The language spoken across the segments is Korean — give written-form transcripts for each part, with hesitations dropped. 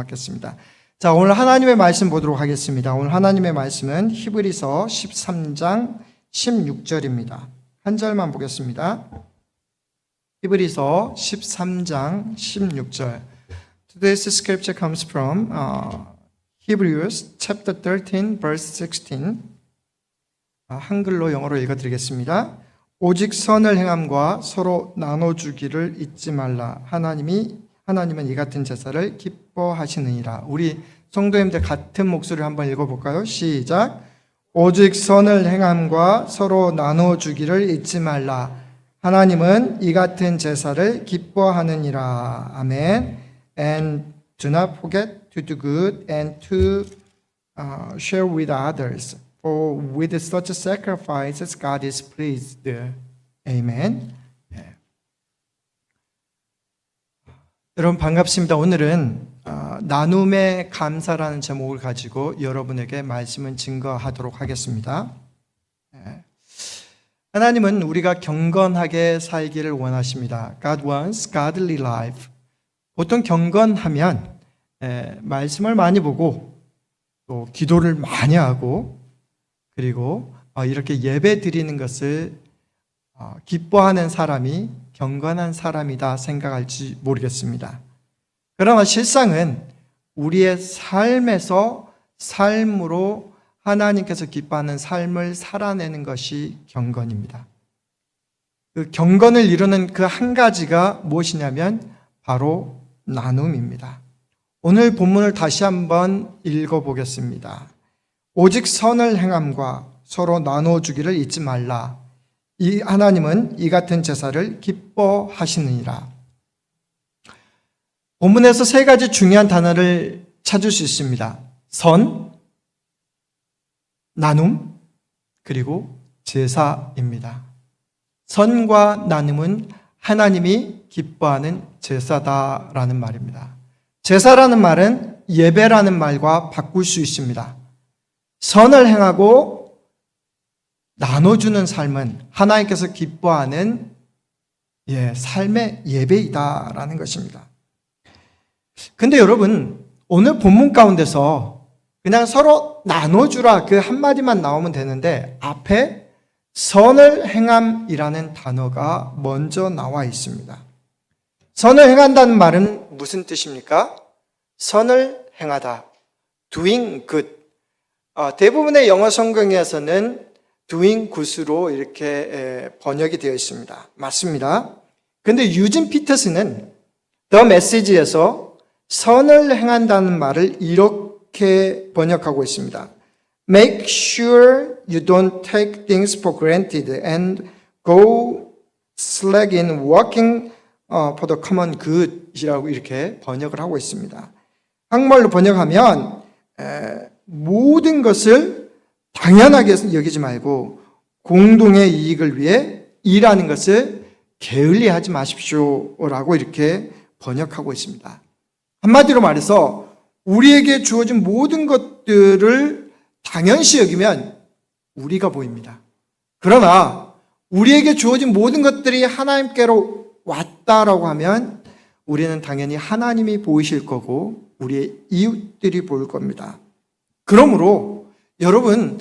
맡겼습니다. 자, 오늘 하나님의 말씀 보도록 하겠습니다. 오늘 하나님의 말씀은 히브리서 13장 16절입니다. 한 절만 보겠습니다. 히브리서 13장 16절. Today's scripture comes from Hebrews chapter 13 verse 16. 한글로 영어로 읽어드리겠습니다. 오직 선을 행함과 서로 나눠주기를 잊지 말라. 하나님은 이 같은 제사를 기뻐하시느니라. 우리 성도님들 같은 목소리를 한번 읽어볼까요? 시작. 오직 선을 행함과 서로 나눠주기를 잊지 말라. 하나님은 이 같은 제사를 기뻐하느니라. 아멘. And do not forget to do good and to share with others. For with such sacrifices God is pleased. Amen. 네. 여러분 반갑습니다. 오늘은 나눔의 감사라는 제목을 가지고 여러분에게 말씀을 증거하도록 하겠습니다. 네. 하나님은 우리가 경건하게 살기를 원하십니다. God wants godly life. 보통 경건하면 말씀을 많이 보고 또 기도를 많이 하고 그리고 이렇게 예배 드리는 것을 기뻐하는 사람이 경건한 사람이다 생각할지 모르겠습니다. 그러나 실상은 우리의 삶으로 하나님께서 기뻐하는 삶을 살아내는 것이 경건입니다. 그 경건을 이루는 그 한 가지가 무엇이냐면 바로 나눔입니다. 오늘 본문을 다시 한번 읽어보겠습니다. 오직 선을 행함과 서로 나눠주기를 잊지 말라. 이 하나님은 이 같은 제사를 기뻐하시느니라. 본문에서 세 가지 중요한 단어를 찾을 수 있습니다. 선, 나눔, 그리고 제사입니다. 선과 나눔은 하나님이 기뻐하는 제사다라는 말입니다. 제사라는 말은 예배라는 말과 바꿀 수 있습니다. 선을 행하고 나눠주는 삶은 하나님께서 기뻐하는 삶의 예배이다라는 것입니다. 근데 여러분, 오늘 본문 가운데서 그냥 서로 나눠주라 그 한마디만 나오면 되는데 앞에 선을 행함이라는 단어가 먼저 나와 있습니다. 선을 행한다는 말은 무슨 뜻입니까? 선을 행하다. doing good. 대부분의 영어 성경에서는 doing good으로 이렇게 번역이 되어 있습니다. 맞습니다. 그런데 유진 피터스는 The Message에서 선을 행한다는 말을 이렇게 번역하고 있습니다. Make sure you don't take things for granted and go slacking working for the common good이라고 이렇게 번역을 하고 있습니다. 한국말로 번역하면 모든 것을 당연하게 여기지 말고 공동의 이익을 위해 일하는 것을 게을리하지 마십시오라고 이렇게 번역하고 있습니다. 한마디로 말해서 우리에게 주어진 모든 것들을 당연시 여기면 우리가 보입니다. 그러나 우리에게 주어진 모든 것들이 하나님께로 왔다라고 하면 우리는 당연히 하나님이 보이실 거고 우리의 이웃들이 보일 겁니다. 그러므로 여러분,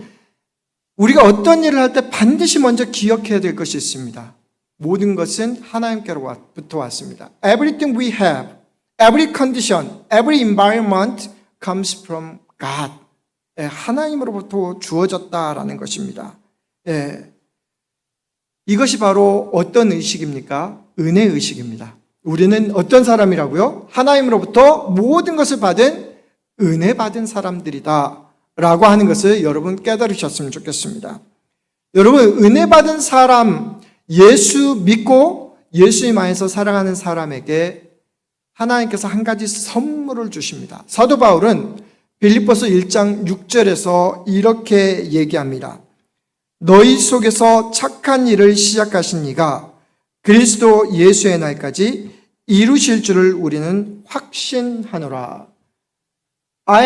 우리가 어떤 일을 할 때 반드시 먼저 기억해야 될 것이 있습니다. 모든 것은 하나님께로부터 왔습니다. Everything we have, every condition, every environment comes from God. 하나님으로부터 주어졌다라는 것입니다. 이것이 바로 어떤 의식입니까? 은혜 의식입니다. 우리는 어떤 사람이라고요? 하나님으로부터 모든 것을 받은 은혜 받은 사람들이다 라고 하는 것을 여러분 깨달으셨으면 좋겠습니다. 여러분, 은혜 받은 사람, 예수 믿고 예수님 안에서 살아가는 사람에게 하나님께서 한 가지 선물을 주십니다. 사도 바울은 빌립보서 1장 6절에서 이렇게 얘기합니다. 너희 속에서 착한 일을 시작하신 이가 그리스도 예수의 날까지 이루실 줄을 우리는 확신하노라. I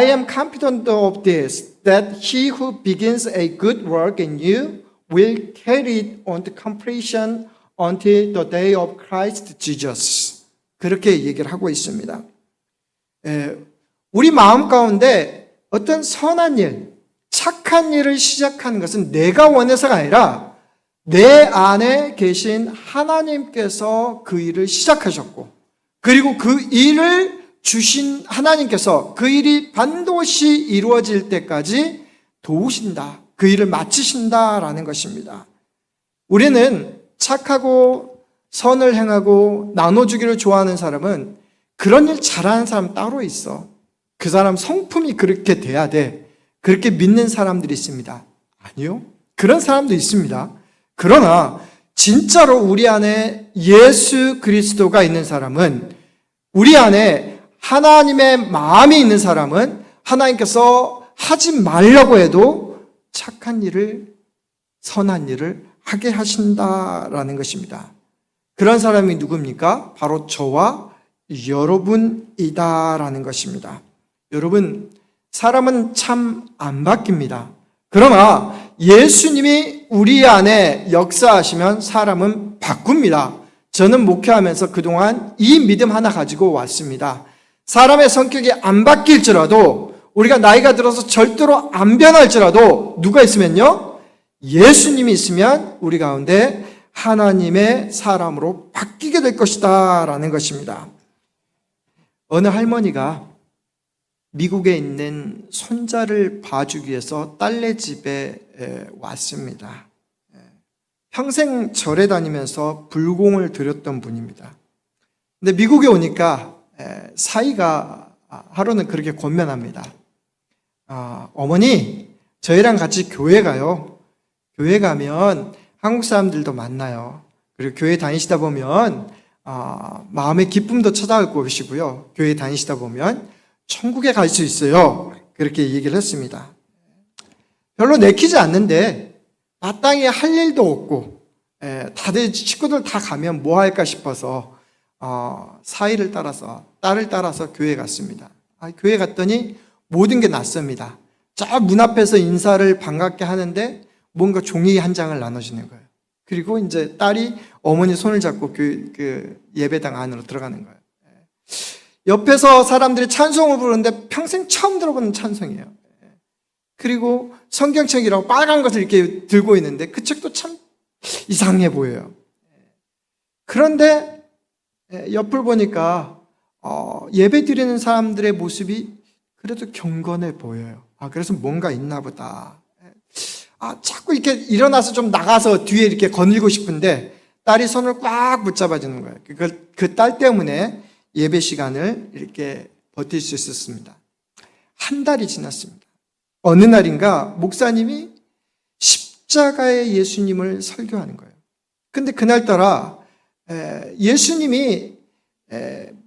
am confident of this, that he who begins a good work in you will carry it on to completion until the day of Christ Jesus. 그렇게 얘기를 하고 있습니다. 우리 마음 가운데 어떤 선한 일, 착한 일을 시작하는 것은 내가 원해서가 아니라 내 안에 계신 하나님께서 그 일을 시작하셨고, 그리고 그 일을 주신 하나님께서 그 일이 반드시 이루어질 때까지 도우신다, 그 일을 마치신다라는 것입니다. 우리는 착하고 선을 행하고 나눠주기를 좋아하는 사람은 그런 일 잘하는 사람 따로 있어. 그 사람 성품이 그렇게 돼야 돼. 그렇게 믿는 사람들이 있습니다. 아니요. 그런 사람도 있습니다. 그러나 진짜로 우리 안에 예수 그리스도가 있는 사람은, 우리 안에 하나님의 마음이 있는 사람은 하나님께서 하지 말라고 해도 착한 일을, 선한 일을 하게 하신다라는 것입니다. 그런 사람이 누굽니까? 바로 저와 여러분이다라는 것입니다. 여러분, 사람은 참 안 바뀝니다. 그러나 예수님이 우리 안에 역사하시면 사람은 바꿉니다. 저는 목회하면서 그동안 이 믿음 하나 가지고 왔습니다. 사람의 성격이 안 바뀔지라도, 우리가 나이가 들어서 절대로 안 변할지라도 누가 있으면요? 예수님이 있으면 우리 가운데 하나님의 사람으로 바뀌게 될 것이다 라는 것입니다. 어느 할머니가 미국에 있는 손자를 봐주기 위해서 딸네 집에 왔습니다. 평생 절에 다니면서 불공을 드렸던 분입니다. 근데 미국에 오니까 사이가 하루는 그렇게 권면합니다. 어머니, 저희랑 같이 교회 가요. 교회 가면 한국 사람들도 만나요. 그리고 교회 다니시다 보면 마음의 기쁨도 찾아올 것이고요. 교회 다니시다 보면 천국에 갈 수 있어요. 그렇게 얘기를 했습니다. 별로 내키지 않는데 마땅히 할 일도 없고 다들 식구들 다 가면 뭐 할까 싶어서 사이를 따라서, 딸을 따라서 교회에 갔습니다. 교회 갔더니 모든 게 낯섭니다. 저 문 앞에서 인사를 반갑게 하는데 뭔가 종이 한 장을 나눠주는 거예요. 그리고 이제 딸이 어머니 손을 잡고 그 예배당 안으로 들어가는 거예요. 옆에서 사람들이 찬송을 부르는데 평생 처음 들어보는 찬송이에요. 그리고 성경책이라고 빨간 것을 이렇게 들고 있는데 그 책도 참 이상해 보여요. 그런데 옆을 보니까 예배 드리는 사람들의 모습이 그래도 경건해 보여요. 그래서 뭔가 있나 보다. 자꾸 이렇게 일어나서 좀 나가서 뒤에 이렇게 거닐고 싶은데 딸이 손을 꽉 붙잡아주는 거예요. 그 딸 때문에 예배 시간을 이렇게 버틸 수 있었습니다. 한 달이 지났습니다. 어느 날인가 목사님이 십자가의 예수님을 설교하는 거예요. 근데 그날따라 예수님이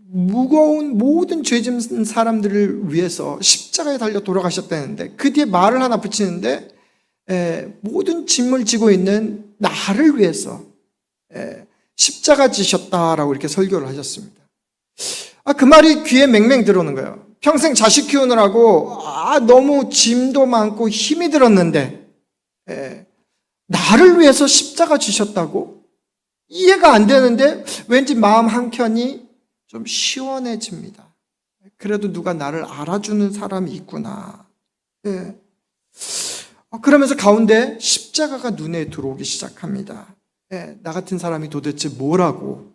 무거운 모든 죄 짓는 사람들을 위해서 십자가에 달려 돌아가셨다는데 그 뒤에 말을 하나 붙이는데 모든 짐을 지고 있는 나를 위해서 십자가 지셨다라고 이렇게 설교를 하셨습니다. 그 말이 귀에 맹맹 들어오는 거예요. 평생 자식 키우느라고 너무 짐도 많고 힘이 들었는데 나를 위해서 십자가 지셨다고? 이해가 안 되는데 왠지 마음 한켠이 좀 시원해집니다. 그래도 누가 나를 알아주는 사람이 있구나. 그러면서 가운데 십자가가 눈에 들어오기 시작합니다. 나 같은 사람이 도대체 뭐라고?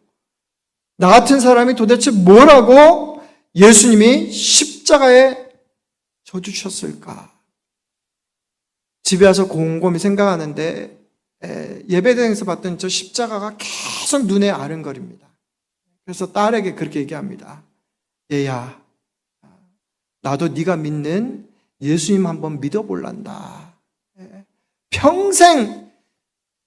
나 같은 사람이 도대체 뭐라고 예수님이 십자가에 져주셨을까? 집에 와서 곰곰이 생각하는데 예배당에서 봤던 저 십자가가 계속 눈에 아른거립니다. 그래서 딸에게 그렇게 얘기합니다. 얘야, 나도 네가 믿는 예수님 한번 믿어볼란다. 평생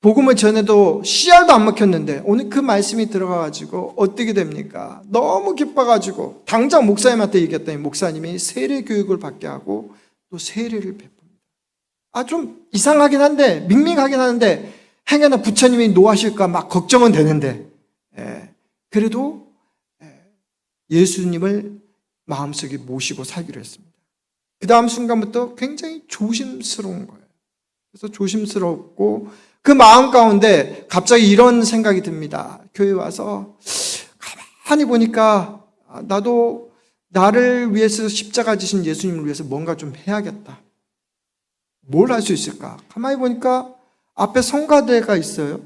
복음을 전해도 씨알도 안 먹혔는데 오늘 그 말씀이 들어가가지고 어떻게 됩니까? 너무 기뻐가지고 당장 목사님한테 얘기했더니 목사님이 세례 교육을 받게 하고 또 세례를 베풉니다. 좀 이상하긴 한데 밍밍하긴 하는데 행여나 부처님이 노하실까 막 걱정은 되는데 그래도 예수님을 마음속에 모시고 살기로 했습니다. 그 다음 순간부터 굉장히 조심스러운 거예요. 그래서 조심스럽고 그 마음 가운데 갑자기 이런 생각이 듭니다. 교회 와서 가만히 보니까 나도 나를 위해서 십자가 지신 예수님을 위해서 뭔가 좀 해야겠다. 뭘 할 수 있을까? 가만히 보니까 앞에 성가대가 있어요.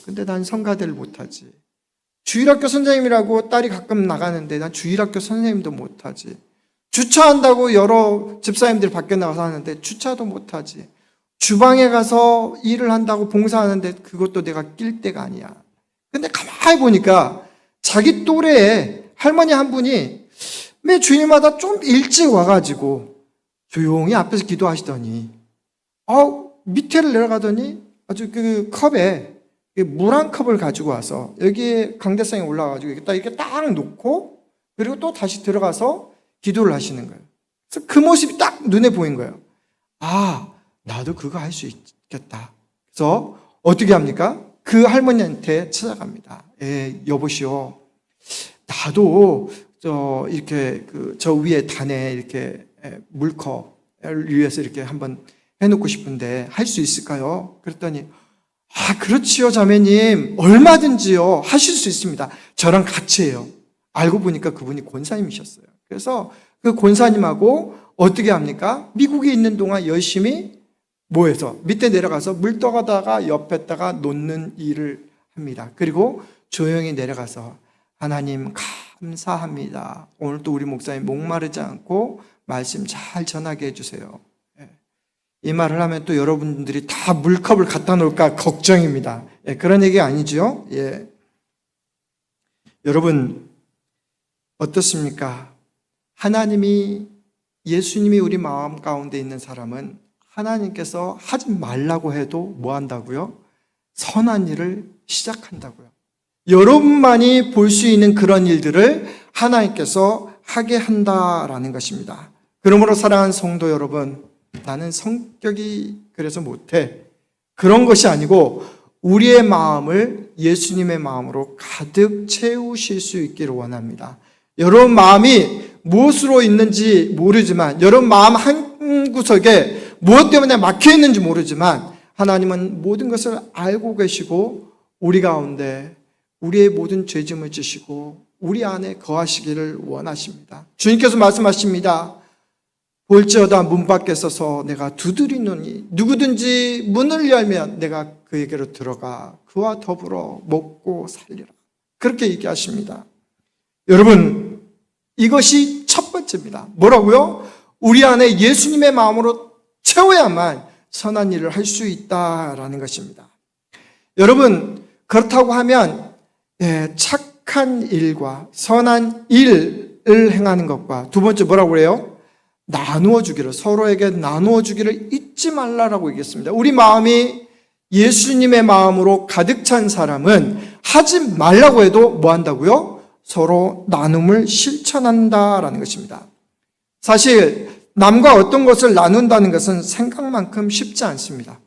근데 난 성가대를 못하지. 주일학교 선생님이라고 딸이 가끔 나가는데 난 주일학교 선생님도 못하지. 주차한다고 여러 집사님들이 밖에 나가서 하는데 주차도 못하지. 주방에 가서 일을 한다고 봉사하는데 그것도 내가 낄 때가 아니야. 근데 가만히 보니까 자기 또래에 할머니 한 분이 매 주일마다 좀 일찍 와가지고 조용히 앞에서 기도하시더니 밑에를 내려가더니 아주 그 컵에 물 한 컵을 가지고 와서 여기에 강대상에 올라가가지고 이렇게 딱 놓고 그리고 또 다시 들어가서 기도를 하시는 거예요. 그래서 그 모습이 딱 눈에 보인 거예요. 나도 그거 할 수 있겠다. 그래서 어떻게 합니까? 그 할머니한테 찾아갑니다. 여보시오, 나도 이렇게 저 위에 단에 이렇게 물컵을 위해서 이렇게 한번 해놓고 싶은데 할 수 있을까요? 그랬더니 그렇지요 자매님, 얼마든지요 하실 수 있습니다. 저랑 같이 해요. 알고 보니까 그분이 권사님이셨어요. 그래서 그 권사님하고 어떻게 합니까? 미국에 있는 동안 열심히 뭐해서 밑에 내려가서 물 떠가다가 옆에다가 놓는 일을 합니다. 그리고 조용히 내려가서 하나님 감사합니다. 오늘 또 우리 목사님 목마르지 않고 말씀 잘 전하게 해주세요. 이 말을 하면 또 여러분들이 다 물컵을 갖다 놓을까 걱정입니다. 그런 얘기 아니죠? 여러분 어떻습니까? 예수님이 우리 마음 가운데 있는 사람은 하나님께서 하지 말라고 해도 뭐 한다고요? 선한 일을 시작한다고요. 여러분만이 볼 수 있는 그런 일들을 하나님께서 하게 한다라는 것입니다. 그러므로 사랑하는 성도 여러분, 나는 성격이 그래서 못해. 그런 것이 아니고 우리의 마음을 예수님의 마음으로 가득 채우실 수 있기를 원합니다. 여러분 마음이 무엇으로 있는지 모르지만, 여러분 마음 한 구석에 무엇 때문에 막혀 있는지 모르지만 하나님은 모든 것을 알고 계시고 우리 가운데 우리의 모든 죄짐을 지시고 우리 안에 거하시기를 원하십니다. 주님께서 말씀하십니다. 볼지어다 문 밖에 서서 내가 두드리노니 누구든지 문을 열면 내가 그에게로 들어가 그와 더불어 먹고 살리라. 그렇게 얘기하십니다. 여러분 이것이 첫 번째입니다. 뭐라고요? 우리 안에 예수님의 마음으로 채워야만 선한 일을 할 수 있다라는 것입니다. 여러분 그렇다고 하면 착한 일과 선한 일을 행하는 것과 두 번째 뭐라고 그래요? 나누어 주기를, 서로에게 나누어 주기를 잊지 말라라고 얘기했습니다. 우리 마음이 예수님의 마음으로 가득 찬 사람은 하지 말라고 해도 뭐 한다고요? 서로 나눔을 실천한다라는 것입니다. 사실 남과 어떤 것을 나눈다는 것은 생각만큼 쉽지 않습니다.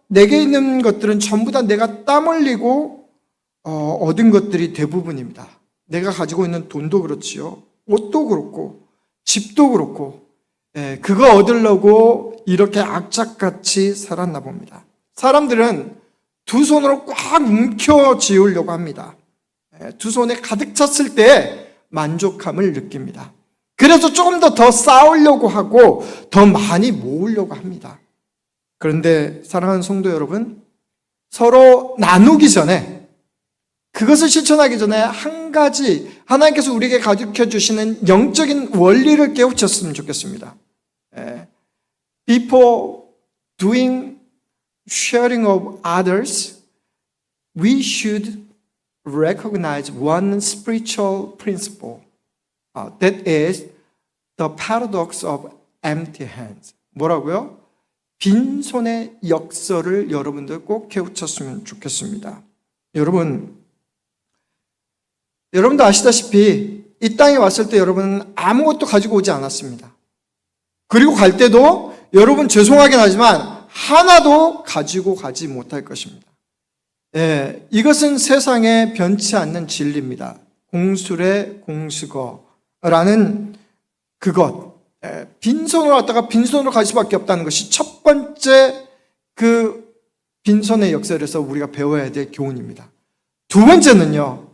내게 있는 것들은 전부 다 내가 땀 흘리고 얻은 것들이 대부분입니다. 내가 가지고 있는 돈도 그렇지요. 옷도 그렇고 집도 그렇고 그거 얻으려고 이렇게 악착같이 살았나 봅니다. 사람들은 두 손으로 꽉 움켜쥐으려고 합니다. 두 손에 가득 찼을 때 만족함을 느낍니다. 그래서 조금 더 쌓으려고 하고 더 많이 모으려고 합니다. 그런데 사랑하는 성도 여러분, 서로 나누기 전에, 그것을 실천하기 전에 한 가지 하나님께서 우리에게 가르쳐 주시는 영적인 원리를 깨우쳤으면 좋겠습니다. Before doing sharing of others, we should recognize one spiritual principle. That is the paradox of empty hands. 뭐라고요? 빈손의 역설을 여러분들 꼭 깨우쳤으면 좋겠습니다. 여러분도 아시다시피 이 땅에 왔을 때 여러분은 아무것도 가지고 오지 않았습니다. 그리고 갈 때도 여러분 죄송하긴 하지만 하나도 가지고 가지 못할 것입니다. 이것은 세상에 변치 않는 진리입니다. 공술의 공수거라는 그것, 빈손으로 왔다가 빈손으로 갈 수밖에 없다는 것이 첫 번째 그 빈손의 역설에서 우리가 배워야 될 교훈입니다. 두 번째는요,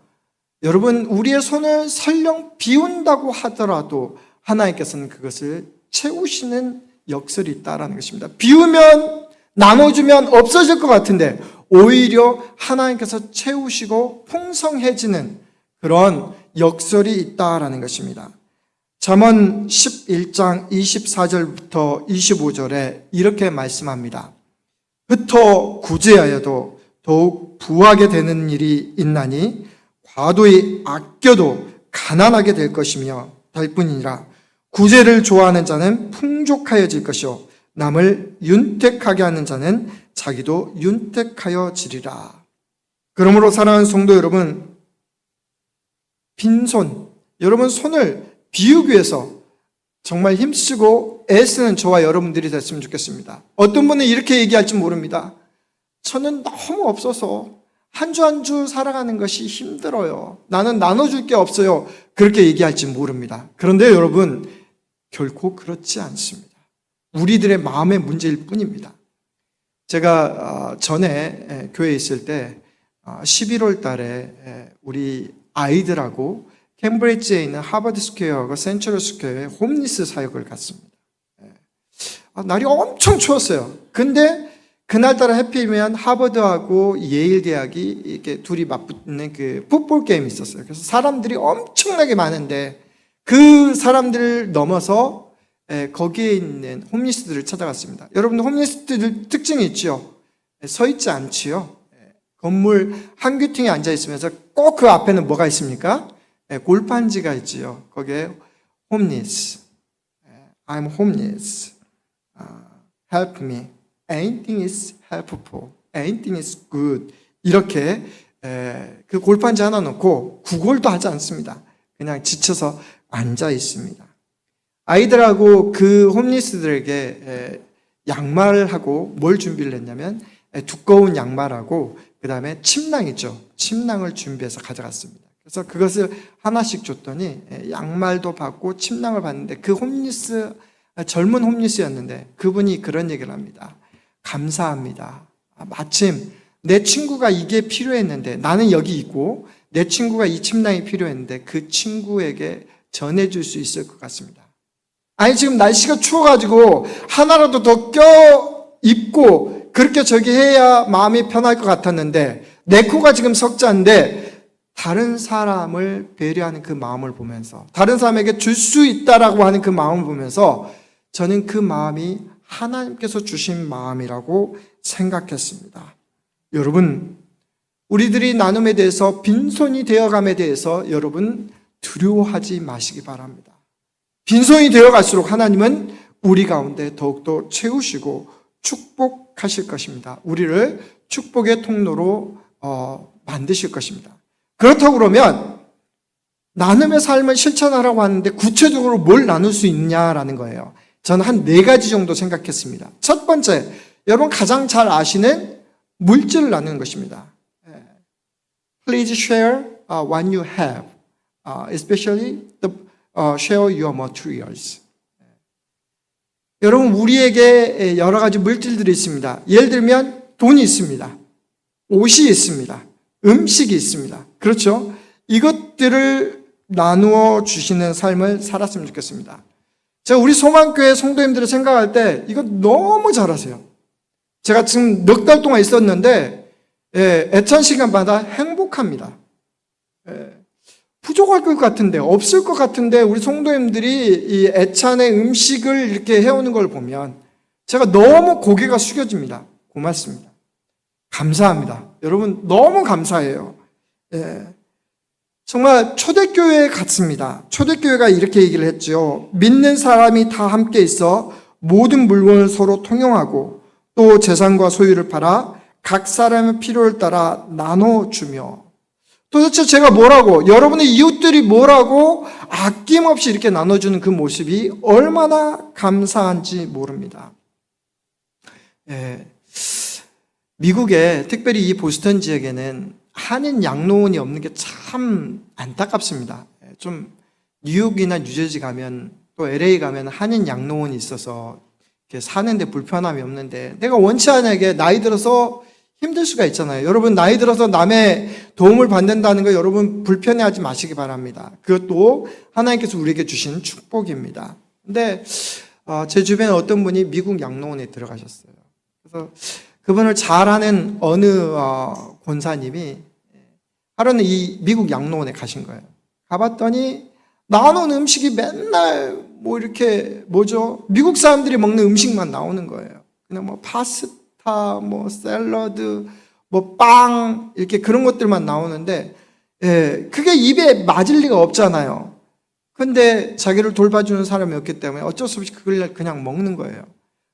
여러분, 우리의 손을 설령 비운다고 하더라도 하나님께서는 그것을 채우시는 역설이 있다라는 것입니다. 비우면, 나눠주면 없어질 것 같은데 오히려 하나님께서 채우시고 풍성해지는 그런 역설이 있다라는 것입니다. 잠언 11장 24절부터 25절에 이렇게 말씀합니다. 흩어 구제하여도 더욱 부하게 되는 일이 있나니 과도히 아껴도 가난하게 될 것이며 될 뿐이니라. 구제를 좋아하는 자는 풍족하여질 것이요 남을 윤택하게 하는 자는 자기도 윤택하여지리라. 그러므로 사랑하는 성도 여러분, 빈손, 여러분 손을 비우기 위해서 정말 힘쓰고 애쓰는 저와 여러분들이 됐으면 좋겠습니다. 어떤 분은 이렇게 얘기할지 모릅니다. 저는 너무 없어서 한 주 한 주 살아가는 것이 힘들어요. 나는 나눠줄 게 없어요. 그렇게 얘기할지 모릅니다. 그런데 여러분, 결코 그렇지 않습니다. 우리들의 마음의 문제일 뿐입니다. 제가 전에 교회에 있을 때 11월 달에 우리 아이들하고 캠브리지에 있는 하버드 스퀘어하고 센트럴 스퀘어에 홈리스 사역을 갔습니다. 날이 엄청 추웠어요. 근데 그날따라 해피면 하버드하고 예일 대학이 이렇게 둘이 맞붙는 그 풋볼 게임이 있었어요. 그래서 사람들이 엄청나게 많은데 그 사람들을 넘어서 거기에 있는 홈리스들을 찾아갔습니다. 여러분, 홈리스들 특징이 있죠. 서 있지 않지요. 건물 한 귀퉁이에 앉아 있으면서 꼭 그 앞에는 뭐가 있습니까? 골판지가 있지요. 거기에 홈리스, I'm homeless, help me, anything is helpful, anything is good. 이렇게 그 골판지 하나 놓고 구걸도 하지 않습니다. 그냥 지쳐서 앉아 있습니다. 아이들하고 그 홈리스들에게 양말하고 뭘 준비를 했냐면 두꺼운 양말하고 그 다음에 침낭이죠. 침낭을 준비해서 가져갔습니다. 그래서 그것을 하나씩 줬더니 양말도 받고 침낭을 받는데 그 홈리스, 젊은 홈리스였는데 그분이 그런 얘기를 합니다. 감사합니다. 마침 내 친구가 이게 필요했는데 나는 여기 있고 내 친구가 이 침낭이 필요했는데 그 친구에게 전해줄 수 있을 것 같습니다. 아니, 지금 날씨가 추워가지고 하나라도 더 껴입고 그렇게 저기 해야 마음이 편할 것 같았는데 내 코가 지금 석자인데 다른 사람을 배려하는 그 마음을 보면서 다른 사람에게 줄 수 있다라고 하는 그 마음을 보면서 저는 그 마음이 하나님께서 주신 마음이라고 생각했습니다. 여러분, 우리들이 나눔에 대해서 빈손이 되어감에 대해서 여러분 두려워하지 마시기 바랍니다. 빈손이 되어갈수록 하나님은 우리 가운데 더욱더 채우시고 축복하실 것입니다. 우리를 축복의 통로로 만드실 것입니다. 그렇다고 그러면 나눔의 삶을 실천하라고 하는데 구체적으로 뭘 나눌 수 있냐라는 거예요. 저는 한 4가지 정도 생각했습니다. 첫 번째, 여러분 가장 잘 아시는 물질을 나누는 것입니다. Please share what you have, especially share your materials. 여러분, 우리에게 여러 가지 물질들이 있습니다. 예를 들면 돈이 있습니다. 옷이 있습니다. 음식이 있습니다. 그렇죠? 이것들을 나누어 주시는 삶을 살았으면 좋겠습니다. 제가 우리 소망교회 성도님들을 생각할 때 이거 너무 잘하세요. 제가 지금 넉 달 동안 있었는데 애찬 시간마다 행복합니다. 부족할 것 같은데, 없을 것 같은데 우리 성도님들이 이 애찬의 음식을 이렇게 해오는 걸 보면 제가 너무 고개가 숙여집니다. 고맙습니다. 감사합니다. 여러분, 너무 감사해요. 정말 초대교회 같습니다. 초대교회가 이렇게 얘기를 했죠. 믿는 사람이 다 함께 있어 모든 물건을 서로 통용하고 또 재산과 소유를 팔아 각 사람의 필요를 따라 나눠주며, 도대체 제가 뭐라고, 여러분의 이웃들이 뭐라고 아낌없이 이렇게 나눠주는 그 모습이 얼마나 감사한지 모릅니다. 미국에, 특별히 이 보스턴 지역에는 한인 양로원이 없는 게 참 안타깝습니다. 좀 뉴욕이나 뉴저지 가면, 또 LA 가면 한인 양로원이 있어서 사는데 불편함이 없는데, 내가 원치 않게 나이 들어서 힘들 수가 있잖아요. 여러분 나이 들어서 남의 도움을 받는다는 거 여러분 불편해하지 마시기 바랍니다. 그것도 하나님께서 우리에게 주신 축복입니다. 근데 제 주변에 어떤 분이 미국 양로원에 들어가셨어요. 그래서 그분을 잘 아는 어느 권사님이 하루는 이 미국 양로원에 가신 거예요. 가봤더니 나오는 음식이 맨날 뭐 이렇게 미국 사람들이 먹는 음식만 나오는 거예요. 그냥 뭐 파스타, 뭐 샐러드, 뭐 빵 이렇게 그런 것들만 나오는데 그게 입에 맞을 리가 없잖아요. 근데 자기를 돌봐주는 사람이 없기 때문에 어쩔 수 없이 그걸 그냥 먹는 거예요.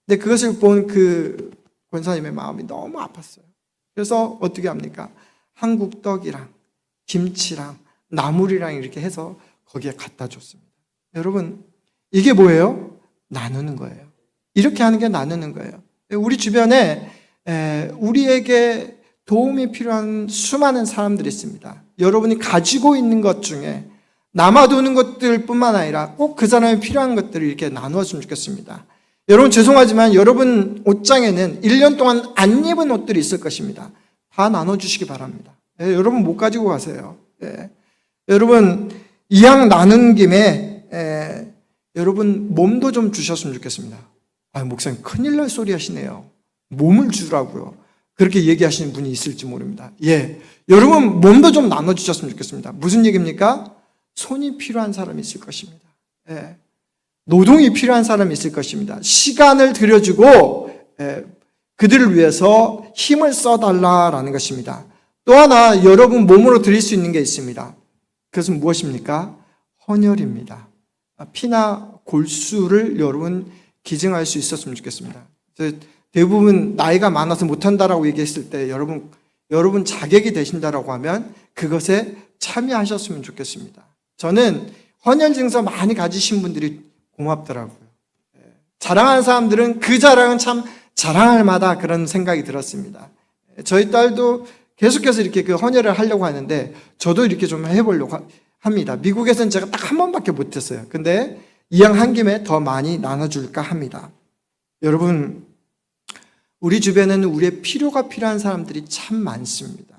근데 그것을 본 그 권사님의 마음이 너무 아팠어요. 그래서 어떻게 합니까? 한국 떡이랑 김치랑 나물이랑 이렇게 해서 거기에 갖다 줬습니다. 여러분 이게 뭐예요? 나누는 거예요. 이렇게 하는 게 나누는 거예요. 우리 주변에 우리에게 도움이 필요한 수많은 사람들이 있습니다. 여러분이 가지고 있는 것 중에 남아도는 것들 뿐만 아니라 꼭 그 사람이 필요한 것들을 이렇게 나누었으면 좋겠습니다. 여러분 죄송하지만 여러분 옷장에는 1년 동안 안 입은 옷들이 있을 것입니다. 다 나눠주시기 바랍니다. 여러분 못 가지고 가세요. 여러분 이왕 나눈 김에 여러분 몸도 좀 주셨으면 좋겠습니다. 목사님 큰일 날 소리 하시네요. 몸을 주라고요. 그렇게 얘기하시는 분이 있을지 모릅니다. 여러분 몸도 좀 나눠주셨으면 좋겠습니다. 무슨 얘기입니까? 손이 필요한 사람이 있을 것입니다. 노동이 필요한 사람이 있을 것입니다. 시간을 들여주고 그들을 위해서 힘을 써달라라는 것입니다. 또 하나 여러분 몸으로 드릴 수 있는 게 있습니다. 그것은 무엇입니까? 헌혈입니다. 피나 골수를 여러분 기증할 수 있었으면 좋겠습니다. 대부분 나이가 많아서 못한다라고 얘기했을 때 여러분 자격이 되신다라고 하면 그것에 참여하셨으면 좋겠습니다. 저는 헌혈 증서 많이 가지신 분들이 고맙더라고요. 자랑하는 사람들은 그 자랑은 참 자랑할 만하다 그런 생각이 들었습니다. 저희 딸도 계속해서 이렇게 그 헌혈을 하려고 하는데 저도 이렇게 좀 해보려고 합니다. 미국에서는 제가 딱 한 번밖에 못했어요. 근데 이왕 한 김에 더 많이 나눠줄까 합니다. 여러분 우리 주변에는 우리의 필요가 필요한 사람들이 참 많습니다.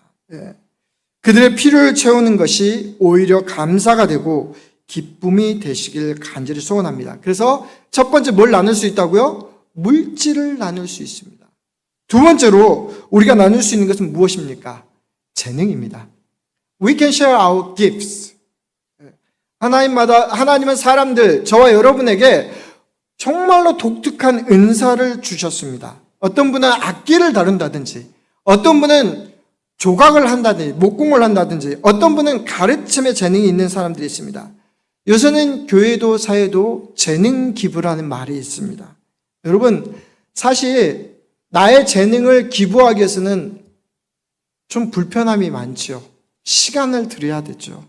그들의 필요를 채우는 것이 오히려 감사가 되고 기쁨이 되시길 간절히 소원합니다. 그래서 첫 번째 뭘 나눌 수 있다고요? 물질을 나눌 수 있습니다. 두 번째로 우리가 나눌 수 있는 것은 무엇입니까? 재능입니다. We can share our gifts. 하나님은 사람들, 저와 여러분에게 정말로 독특한 은사를 주셨습니다. 어떤 분은 악기를 다룬다든지, 어떤 분은 조각을 한다든지, 목공을 한다든지, 어떤 분은 가르침에 재능이 있는 사람들이 있습니다. 요새는 교회도 사회도 재능 기부라는 말이 있습니다. 여러분, 사실 나의 재능을 기부하기 위해서는 좀 불편함이 많죠. 시간을 들여야 되죠.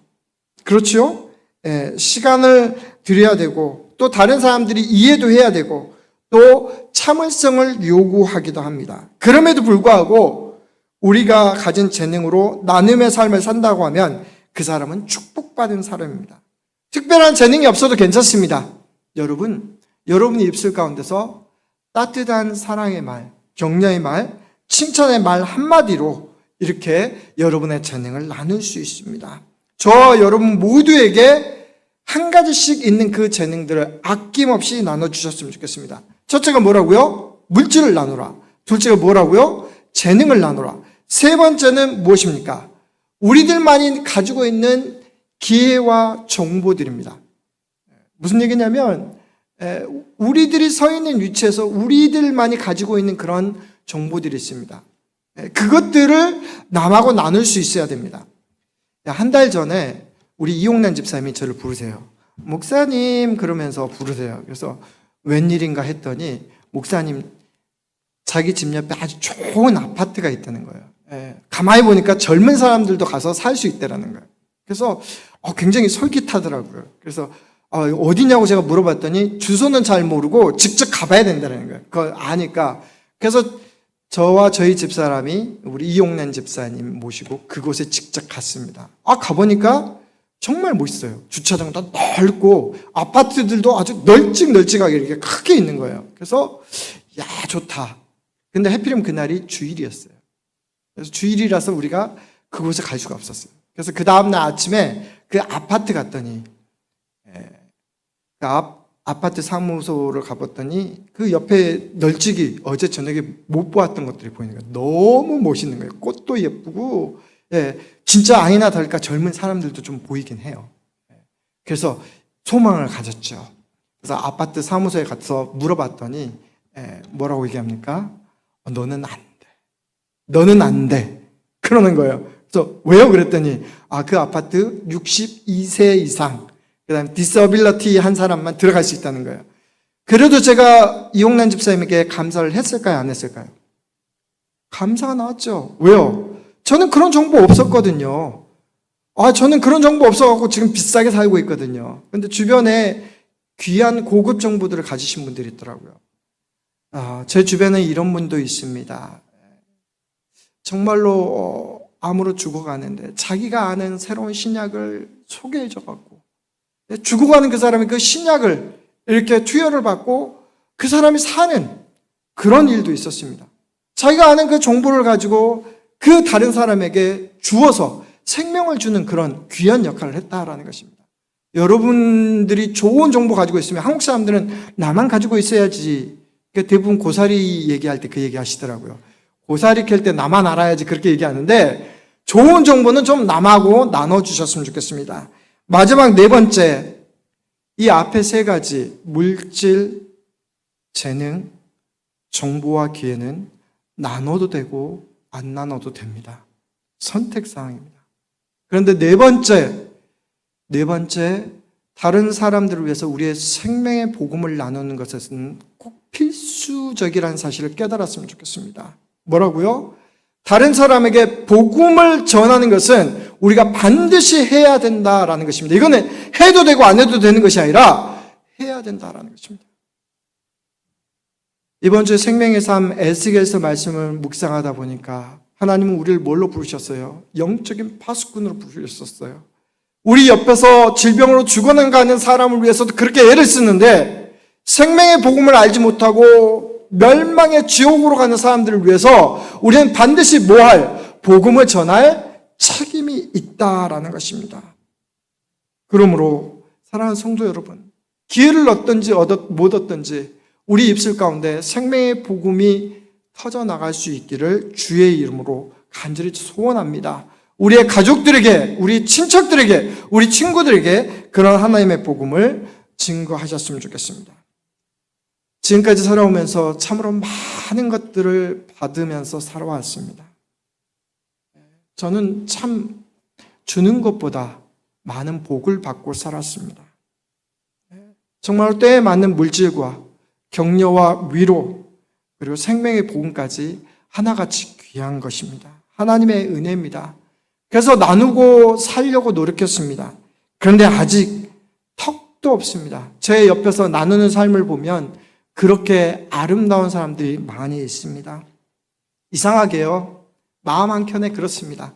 그렇죠? 시간을 들여야 되고 또 다른 사람들이 이해도 해야 되고 또 참을성을 요구하기도 합니다. 그럼에도 불구하고 우리가 가진 재능으로 나눔의 삶을 산다고 하면 그 사람은 축복받은 사람입니다. 특별한 재능이 없어도 괜찮습니다. 여러분이 입술 가운데서 따뜻한 사랑의 말, 격려의 말, 칭찬의 말 한마디로 이렇게 여러분의 재능을 나눌 수 있습니다. 저와 여러분 모두에게 한 가지씩 있는 그 재능들을 아낌없이 나눠주셨으면 좋겠습니다. 첫째가 뭐라고요? 물질을 나누라. 둘째가 뭐라고요? 재능을 나누라. 세 번째는 무엇입니까? 우리들만이 가지고 있는 기회와 정보들입니다. 무슨 얘기냐면 우리들이 서 있는 위치에서 우리들만이 가지고 있는 그런 정보들이 있습니다. 그것들을 남하고 나눌 수 있어야 됩니다. 한 달 전에 우리 이용란 집사님이 저를 부르세요. 목사님 그러면서 부르세요. 그래서 웬일인가 했더니 목사님 자기 집 옆에 아주 좋은 아파트가 있다는 거예요. 가만히 보니까 젊은 사람들도 가서 살 수 있다는 거예요. 그래서 굉장히 솔깃하더라고요. 그래서 어디냐고 제가 물어봤더니 주소는 잘 모르고 직접 가봐야 된다는 거예요. 그걸 아니까. 그래서 저와 저희 집사람이 우리 이용란 집사님 모시고 그곳에 직접 갔습니다. 가보니까 정말 멋있어요. 주차장도 넓고 아파트들도 아주 널찍널찍하게 이렇게 크게 있는 거예요. 그래서 야 좋다. 근데 하필이면 그날이 주일이었어요. 그래서 주일이라서 우리가 그곳에 갈 수가 없었어요. 그래서 그 다음날 아침에 그 아파트 갔더니 그 아파트 사무소를 가봤더니 그 옆에 널찍이 어제 저녁에 못 보았던 것들이 보이는 거예요. 너무 멋있는 거예요. 꽃도 예쁘고 진짜 아니나 다를까 젊은 사람들도 좀 보이긴 해요. 그래서 소망을 가졌죠. 그래서 아파트 사무소에 가서 물어봤더니 뭐라고 얘기합니까? 너는 안 돼. 너는 안 돼. 그러는 거예요. 그래서 왜요? 그랬더니 그 아파트 62세 이상 그다음에 디서빌리티 한 사람만 들어갈 수 있다는 거예요. 그래도 제가 이용란 집사님에게 감사를 했을까요? 안 했을까요? 감사가 나왔죠. 왜요? 저는 그런 정보 없었거든요. 저는 그런 정보 없어갖고 지금 비싸게 살고 있거든요. 근데 주변에 귀한 고급 정보들을 가지신 분들이 있더라고요. 제 주변에 이런 분도 있습니다. 정말로 암으로 죽어가는데 자기가 아는 새로운 신약을 소개해줘갖고 죽어가는 그 사람이 그 신약을 이렇게 투여를 받고 그 사람이 사는 그런 일도 있었습니다. 자기가 아는 그 정보를 가지고 그 다른 사람에게 주어서 생명을 주는 그런 귀한 역할을 했다라는 것입니다. 여러분들이 좋은 정보 가지고 있으면 한국 사람들은 나만 가지고 있어야지. 대부분 고사리 얘기할 때 그 얘기 하시더라고요. 고사리 캘 때 나만 알아야지 그렇게 얘기하는데 좋은 정보는 좀 남하고 나눠주셨으면 좋겠습니다. 마지막 네 번째, 이 앞에 세 가지 물질, 재능, 정보와 기회는 나눠도 되고 안 나눠도 됩니다. 선택사항입니다. 그런데 네 번째 다른 사람들을 위해서 우리의 생명의 복음을 나누는 것은 꼭 필수적이라는 사실을 깨달았으면 좋겠습니다. 뭐라고요? 다른 사람에게 복음을 전하는 것은 우리가 반드시 해야 된다라는 것입니다. 이거는 해도 되고 안 해도 되는 것이 아니라 해야 된다라는 것입니다. 이번 주에 생명의 삶 에스겔서 말씀을 묵상하다 보니까 하나님은 우리를 뭘로 부르셨어요? 영적인 파수꾼으로 부르셨어요. 우리 옆에서 질병으로 죽어가는 사람을 위해서도 그렇게 애를 쓰는데 생명의 복음을 알지 못하고 멸망의 지옥으로 가는 사람들을 위해서 우리는 반드시 복음을 전할 책임이 있다라는 것입니다. 그러므로 사랑하는 성도 여러분, 기회를 얻든지 못 얻든지 우리 입술 가운데 생명의 복음이 터져나갈 수 있기를 주의 이름으로 간절히 소원합니다. 우리의 가족들에게, 우리 친척들에게, 우리 친구들에게 그런 하나님의 복음을 증거하셨으면 좋겠습니다. 지금까지 살아오면서 참으로 많은 것들을 받으면서 살아왔습니다. 저는 참 주는 것보다 많은 복을 받고 살았습니다. 정말 때에 맞는 물질과 격려와 위로 그리고 생명의 복음까지 하나같이 귀한 것입니다. 하나님의 은혜입니다. 그래서 나누고 살려고 노력했습니다. 그런데 아직 턱도 없습니다. 제 옆에서 나누는 삶을 보면 그렇게 아름다운 사람들이 많이 있습니다. 이상하게요. 마음 한켠에 그렇습니다.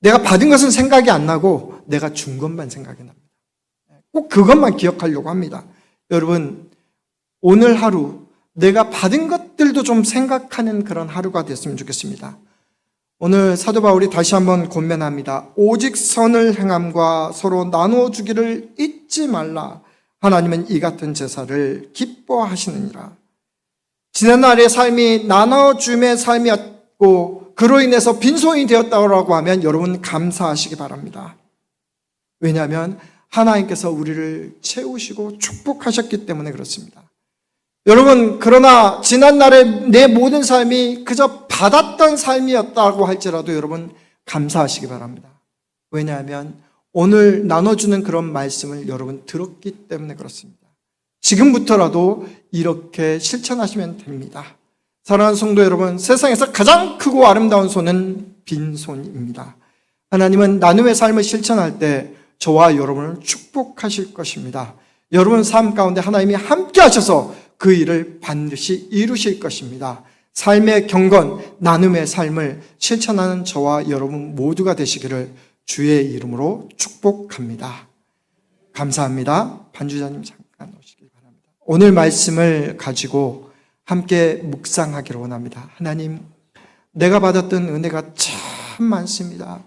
내가 받은 것은 생각이 안 나고 내가 준 것만 생각이 납니다. 꼭 그것만 기억하려고 합니다. 여러분, 오늘 하루 내가 받은 것들도 좀 생각하는 그런 하루가 됐으면 좋겠습니다. 오늘 사도 바울이 다시 한번 권면합니다. 오직 선을 행함과 서로 나누어 주기를 잊지 말라. 하나님은 이 같은 제사를 기뻐하시느니라. 지난날의 삶이 나눠줌의 삶이었고 그로 인해서 빈손이 되었다고 하면 여러분 감사하시기 바랍니다. 왜냐하면 하나님께서 우리를 채우시고 축복하셨기 때문에 그렇습니다. 여러분, 그러나 지난날의 내 모든 삶이 그저 받았던 삶이었다고 할지라도 여러분 감사하시기 바랍니다. 왜냐하면 오늘 나눠주는 그런 말씀을 여러분 들었기 때문에 그렇습니다. 지금부터라도 이렇게 실천하시면 됩니다. 사랑하는 성도 여러분, 세상에서 가장 크고 아름다운 손은 빈손입니다. 하나님은 나눔의 삶을 실천할 때 저와 여러분을 축복하실 것입니다. 여러분 삶 가운데 하나님이 함께 하셔서 그 일을 반드시 이루실 것입니다. 삶의 경건, 나눔의 삶을 실천하는 저와 여러분 모두가 되시기를 주의 이름으로 축복합니다. 감사합니다. 반주자님 잠깐 오시기 바랍니다. 오늘 말씀을 가지고 함께 묵상하기를 원합니다. 하나님, 내가 받았던 은혜가 참 많습니다.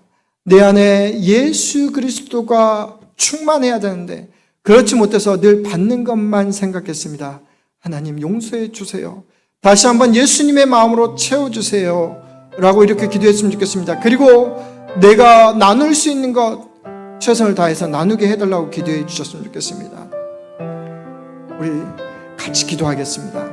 내 안에 예수 그리스도가 충만해야 되는데 그렇지 못해서 늘 받는 것만 생각했습니다. 하나님 용서해 주세요. 다시 한번 예수님의 마음으로 채워주세요 라고 이렇게 기도했으면 좋겠습니다. 그리고 내가 나눌 수 있는 것 최선을 다해서 나누게 해달라고 기도해 주셨으면 좋겠습니다. 우리 같이 기도하겠습니다.